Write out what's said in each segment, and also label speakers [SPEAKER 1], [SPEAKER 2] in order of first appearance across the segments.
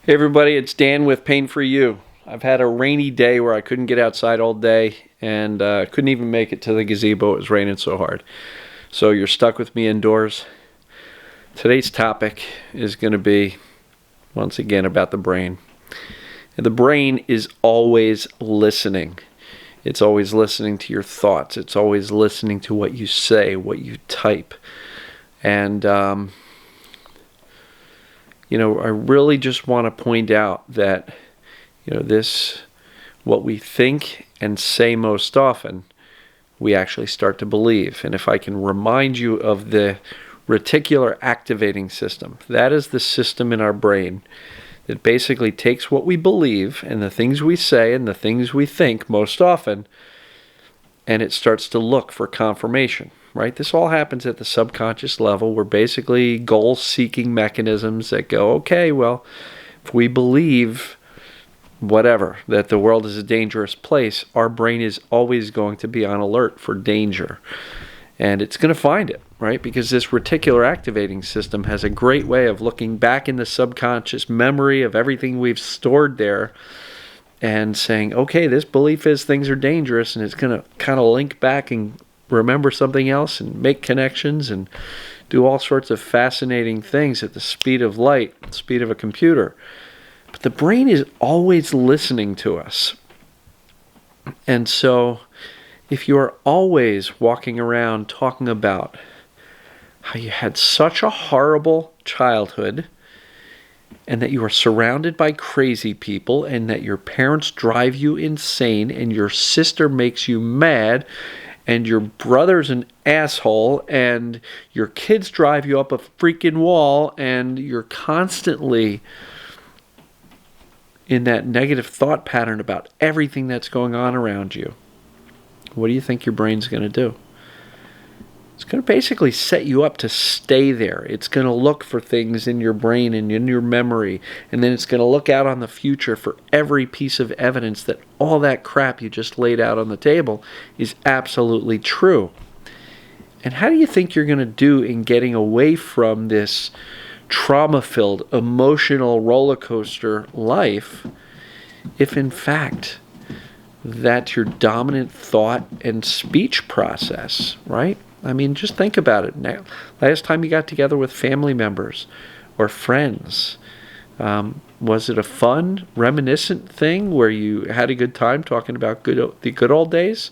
[SPEAKER 1] Hey everybody, it's Dan with Pain for You. I've had a rainy day where I couldn't get outside all day and couldn't even make it to the gazebo. It was raining so hard. So you're stuck with me indoors. Today's topic is going to be, once again, about the brain. And the brain is always listening. It's always listening to your thoughts. It's always listening to what you say, what you type. And I really just want to point out that, what we think and say most often, we actually start to believe. And if I can remind you of the reticular activating system, that is the system in our brain that basically takes what we believe and the things we say and the things we think most often, and it starts to look for confirmation. Right? This all happens at the subconscious level. We're basically goal-seeking mechanisms that go, okay, well, if we believe whatever, that the world is a dangerous place, our brain is always going to be on alert for danger. And it's going to find it, right? Because this reticular activating system has a great way of looking back in the subconscious memory of everything we've stored there and saying, okay, this belief is things are dangerous, and it's going to kind of link back and remember something else and make connections and do all sorts of fascinating things at the speed of light, the speed of a computer. But the brain is always listening to us. And so if you are always walking around talking about how you had such a horrible childhood and that you are surrounded by crazy people and that your parents drive you insane and your sister makes you mad and your brother's an asshole, and your kids drive you up a freaking wall, and you're constantly in that negative thought pattern about everything that's going on around you, what do you think your brain's going to do? It's going to basically set you up to stay there. It's going to look for things in your brain and in your memory, and then it's going to look out on the future for every piece of evidence that all that crap you just laid out on the table is absolutely true. And how do you think you're going to do in getting away from this trauma-filled, emotional roller coaster life if in fact that's your dominant thought and speech process, right? I mean, just think about it. Now, last time you got together with family members or friends, was it a fun, reminiscent thing where you had a good time talking about the good old days?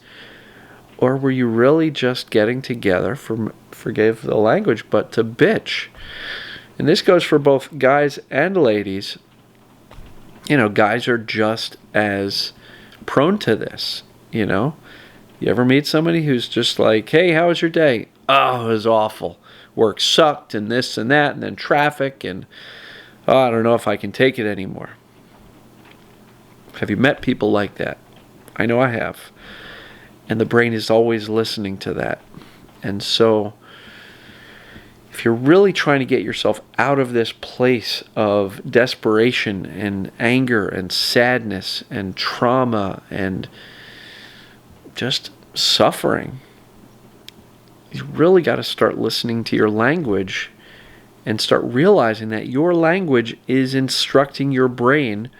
[SPEAKER 1] Or were you really just getting together, forgive the language, but to bitch? And this goes for both guys and ladies. Guys are just as prone to this, You ever meet somebody who's just like, hey, how was your day? Oh, it was awful. Work sucked and this and that and then traffic and I don't know if I can take it anymore. Have you met people like that? I know I have. And the brain is always listening to that. And so if you're really trying to get yourself out of this place of desperation and anger and sadness and trauma and just suffering, you really got to start listening to your language and start realizing that your language is instructing your brain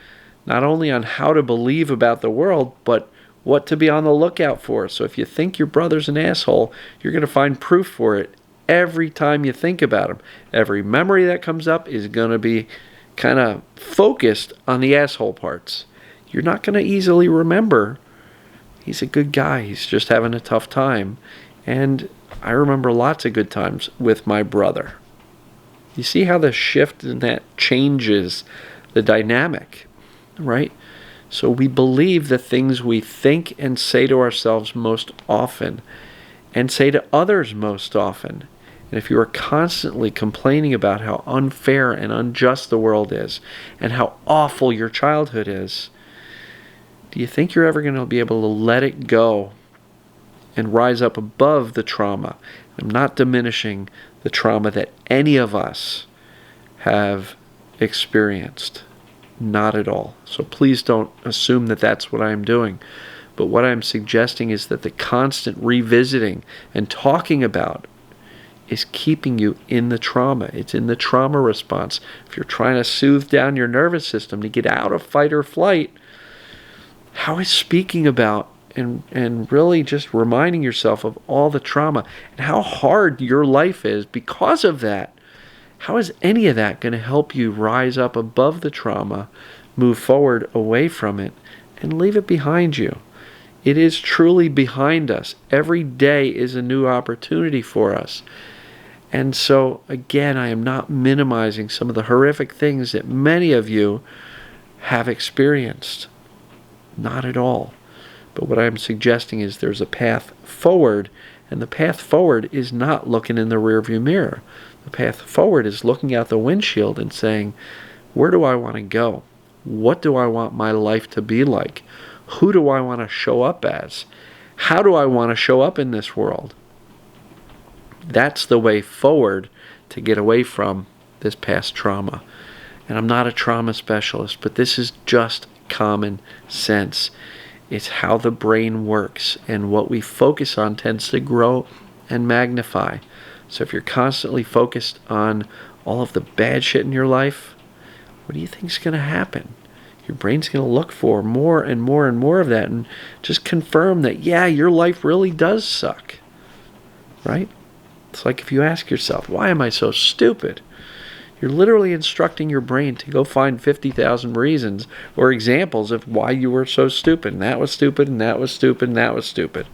[SPEAKER 1] not only on how to believe about the world, but what to be on the lookout for. So if you think your brother's an asshole, you're going to find proof for it every time you think about him. Every memory that comes up is going to be kind of focused on the asshole parts. You're not going to easily remember he's a good guy. He's just having a tough time. And I remember lots of good times with my brother. You see how the shift in that changes the dynamic, right? So we believe the things we think and say to ourselves most often and say to others most often. And if you are constantly complaining about how unfair and unjust the world is and how awful your childhood is, do you think you're ever going to be able to let it go and rise up above the trauma? I'm not diminishing the trauma that any of us have experienced. Not at all. So please don't assume that that's what I'm doing. But what I'm suggesting is that the constant revisiting and talking about is keeping you in the trauma. It's in the trauma response. If you're trying to soothe down your nervous system to get out of fight or flight, how is speaking about and really just reminding yourself of all the trauma and how hard your life is because of that, how is any of that going to help you rise up above the trauma, move forward away from it, and leave it behind you? It is truly behind us. Every day is a new opportunity for us. And so, again, I am not minimizing some of the horrific things that many of you have experienced. Not at all. But what I'm suggesting is there's a path forward, and the path forward is not looking in the rearview mirror. The path forward is looking out the windshield and saying, where do I want to go? What do I want my life to be like? Who do I want to show up as? How do I want to show up in this world? That's the way forward to get away from this past trauma. And I'm not a trauma specialist, but this is just common sense. It's how the brain works, and what we focus on tends to grow and magnify. So if you're constantly focused on all of the bad shit in your life, what do you think is going to happen? Your brain's going to look for more and more and more of that and just confirm that, yeah, your life really does suck. Right? It's like if you ask yourself, why am I so stupid? You're literally instructing your brain to go find 50,000 reasons or examples of why you were so stupid. And that was stupid, and that was stupid, and that was stupid.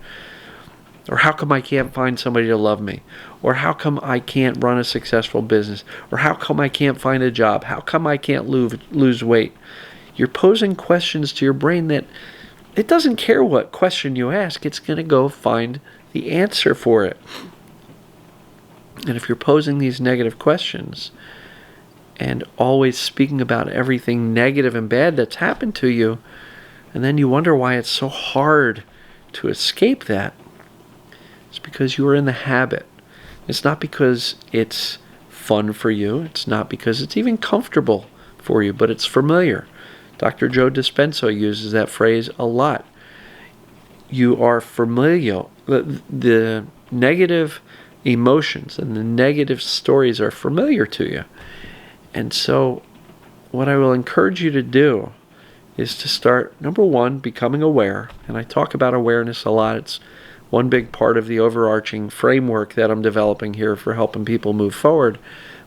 [SPEAKER 1] Or how come I can't find somebody to love me? Or how come I can't run a successful business? Or how come I can't find a job? How come I can't lose weight? You're posing questions to your brain that it doesn't care what question you ask. It's going to go find the answer for it. And if you're posing these negative questions and always speaking about everything negative and bad that's happened to you, and then you wonder why it's so hard to escape that, it's because you are in the habit. It's not because it's fun for you. It's not because it's even comfortable for you, but it's familiar. Dr. Joe Dispenza uses that phrase a lot. You are familial. The negative emotions and the negative stories are familiar to you. And so what I will encourage you to do is to start, number one, becoming aware. And I talk about awareness a lot. It's one big part of the overarching framework that I'm developing here for helping people move forward.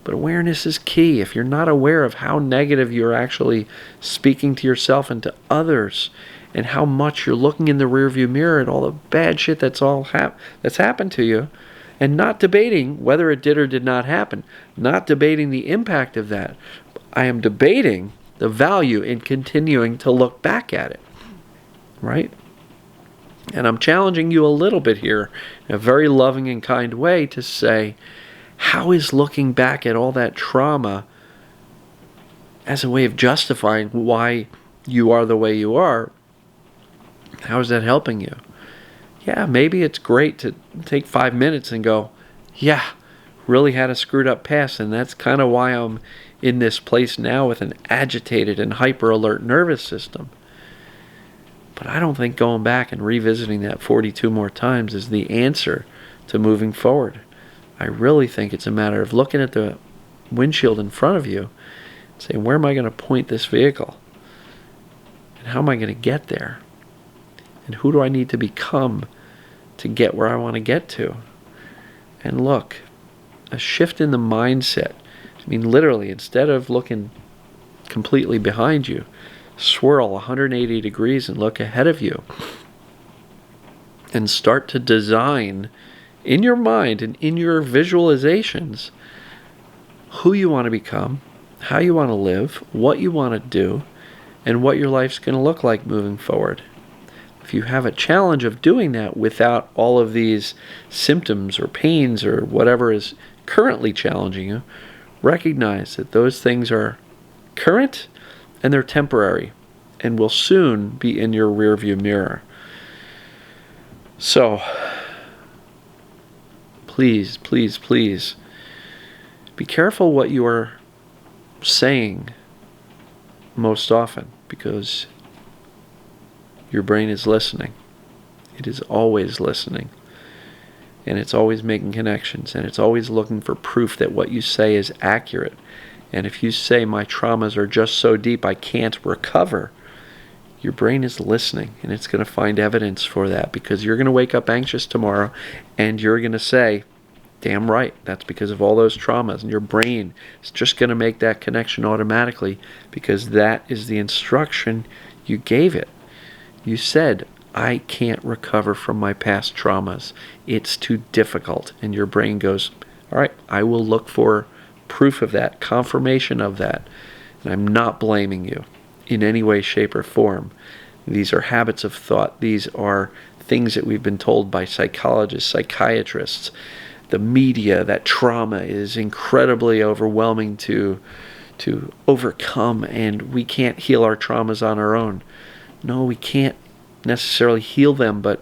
[SPEAKER 1] But awareness is key. If you're not aware of how negative you're actually speaking to yourself and to others, and how much you're looking in the rearview mirror at all the bad shit that's happened to you, and not debating whether it did or did not happen, not debating the impact of that, I am debating the value in continuing to look back at it, right? And I'm challenging you a little bit here in a very loving and kind way to say, how is looking back at all that trauma as a way of justifying why you are the way you are, how is that helping you? Yeah, maybe it's great to take 5 minutes and go, yeah, really had a screwed up past, and that's kind of why I'm in this place now with an agitated and hyper alert nervous system. But I don't think going back and revisiting that 42 more times is the answer to moving forward. I really think it's a matter of looking at the windshield in front of you and saying, where am I going to point this vehicle? And how am I going to get there? And who do I need to become to get where I want to get to? And look, a shift in the mindset. I mean, literally, instead of looking completely behind you, swirl 180 degrees and look ahead of you. And start to design in your mind and in your visualizations who you want to become, how you want to live, what you want to do, and what your life's going to look like moving forward. If you have a challenge of doing that without all of these symptoms or pains or whatever is currently challenging you, recognize that those things are current and they're temporary and will soon be in your rearview mirror. So, please, please, please, be careful what you are saying most often, because your brain is listening. It is always listening. and it's always making connections, and it's always looking for proof that what you say is accurate. And if you say my traumas are just so deep I can't recover, your brain is listening, and it's going to find evidence for that, because you're going to wake up anxious tomorrow and you're going to say, damn right, that's because of all those traumas. And your brain is just going to make that connection automatically, because that is the instruction you gave it. You said, I can't recover from my past traumas. It's too difficult. And your brain goes, all right, I will look for proof of that, confirmation of that. And I'm not blaming you in any way, shape, or form. These are habits of thought. These are things that we've been told by psychologists, psychiatrists, the media, that trauma is incredibly overwhelming to overcome, and we can't heal our traumas on our own. No, we can't necessarily heal them, but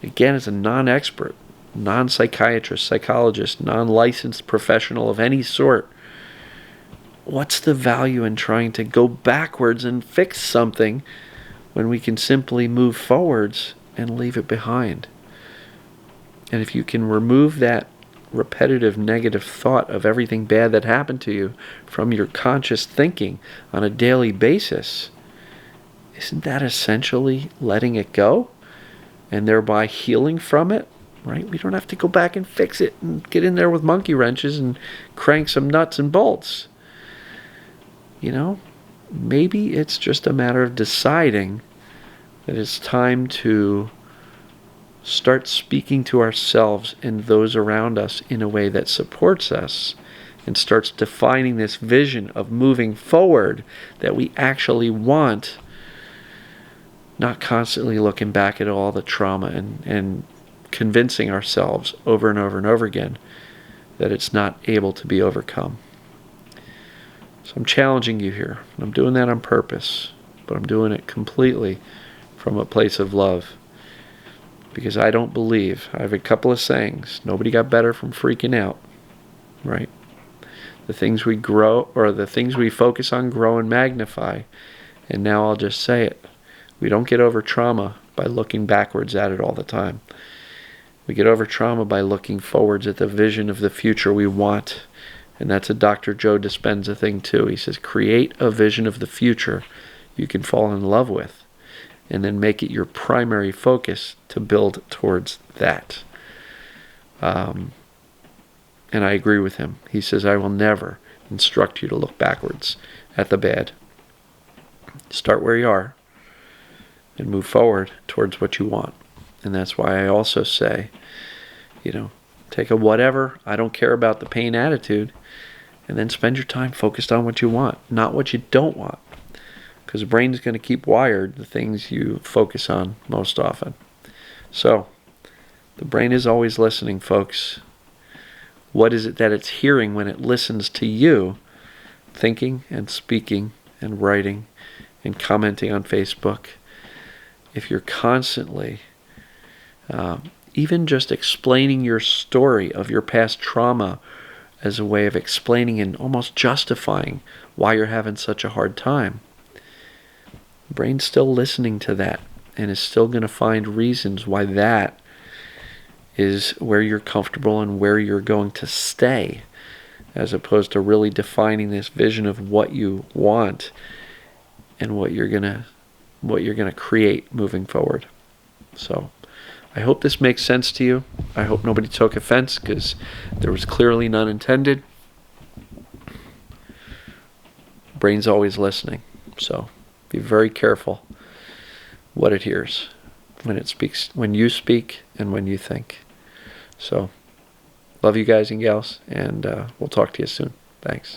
[SPEAKER 1] again, as a non-expert, non-psychiatrist, psychologist, non-licensed professional of any sort, what's the value in trying to go backwards and fix something when we can simply move forwards and leave it behind? And if you can remove that repetitive negative thought of everything bad that happened to you from your conscious thinking on a daily basis, isn't that essentially letting it go and thereby healing from it? Right? We don't have to go back and fix it and get in there with monkey wrenches and crank some nuts and bolts. Maybe it's just a matter of deciding that it's time to start speaking to ourselves and those around us in a way that supports us, and starts defining this vision of moving forward that we actually want, not constantly looking back at all the trauma and convincing ourselves over and over and over again that it's not able to be overcome. So I'm challenging you here. I'm doing that on purpose, but I'm doing it completely from a place of love. Because I don't believe, I have a couple of sayings, nobody got better from freaking out, right? The things we grow, or the things we focus on, grow and magnify. And now I'll just say it. We don't get over trauma by looking backwards at it all the time. We get over trauma by looking forwards at the vision of the future we want. And that's a Dr. Joe Dispenza thing too. He says, create a vision of the future you can fall in love with, and then make it your primary focus to build towards that. And I agree with him. He says, I will never instruct you to look backwards at the bad. Start where you are and move forward towards what you want. And that's why I also say, take a whatever, I don't care about the pain attitude, and then spend your time focused on what you want, not what you don't want. Because the brain is going to keep wired the things you focus on most often. So, the brain is always listening, folks. What is it that it's hearing when it listens to you thinking and speaking and writing and commenting on Facebook? If you're constantly, even just explaining your story of your past trauma as a way of explaining and almost justifying why you're having such a hard time, the brain's still listening to that and is still going to find reasons why that is where you're comfortable and where you're going to stay, as opposed to really defining this vision of what you want and what you're gonna create moving forward. So I hope this makes sense to you. I hope nobody took offense, because there was clearly none intended. Brain's always listening, so be very careful what it hears when it speaks, when you speak and when you think. So, love you guys and gals, and we'll talk to you soon. Thanks.